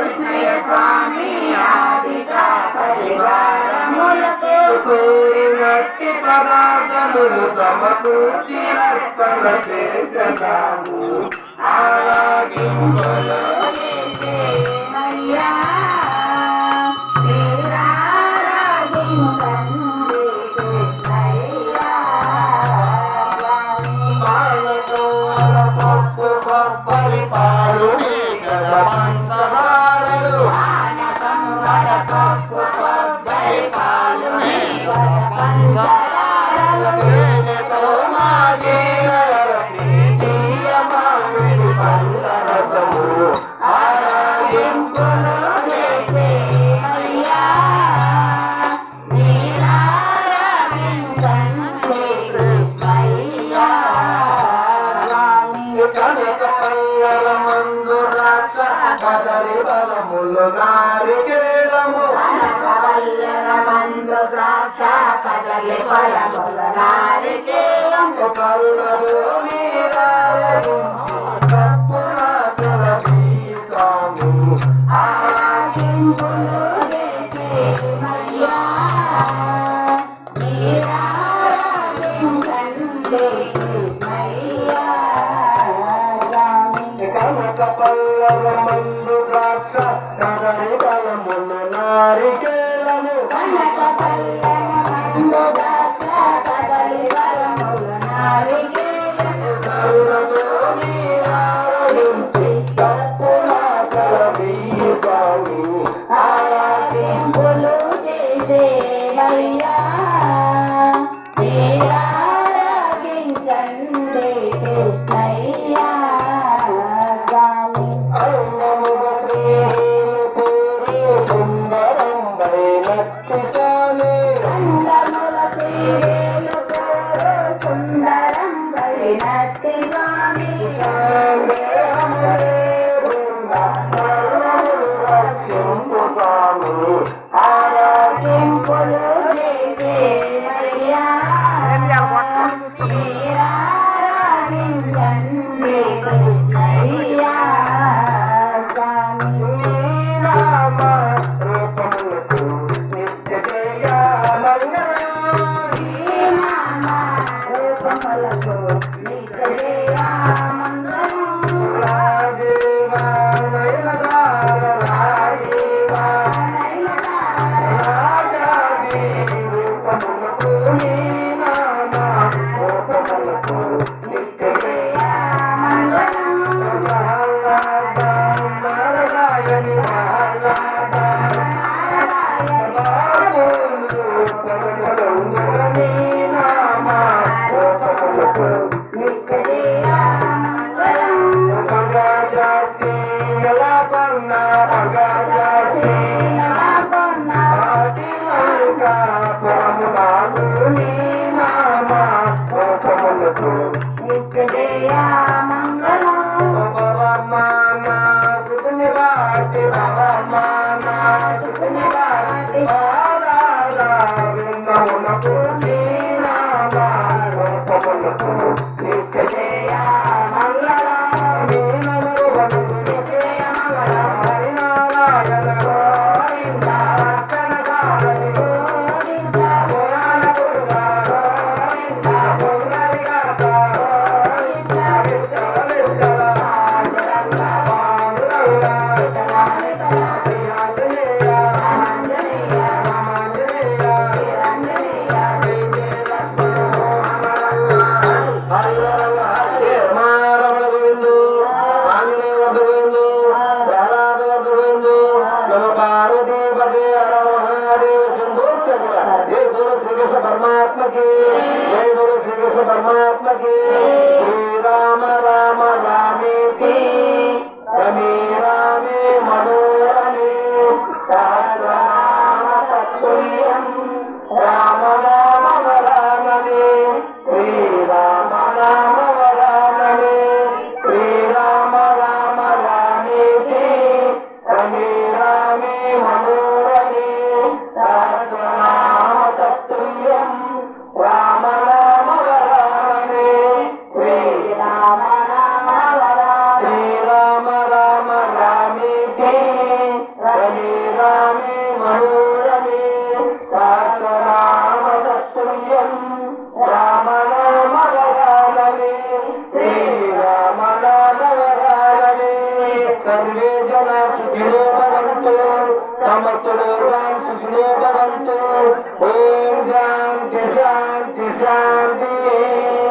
కృష్ణయ్య స్వామి ఆదిగా పరివారములకు కోరినట్టి పదార్థములు సమకూర్చి అర్పణ చేసాము ఆరాగింపలో కదలి బలములు నారికేళము మందు ద్రాక్ష కదలి బలములు నారికేళము కరుణలో తప్పునాశల స్వామి ఆరాగింపులు చేసేమయ్యా నీరారాగించండి కృష్ణయ్యా కనక పల్లవ మందు ద్రాక్ష కదలి బలములు నారికేళము కనక పల్లవ మందు ద్రాక్ష కదలి బలములు నారికేళము కరుణతో నీరారగించి తప్పునాశల స్వామి ఆరాగింపులు చేసేమయ్యా నీరారగించండి కృష్ణయ్యా ఆరాగింపులు చేసేమయ్యా నీరారాగించండి కృష్ణయ్యా హరినారాయణ सर्वे जना सुखिनो भवन्तु समस्त लोकाः सुखिनो भवन्तु ओम शांति शांति शांति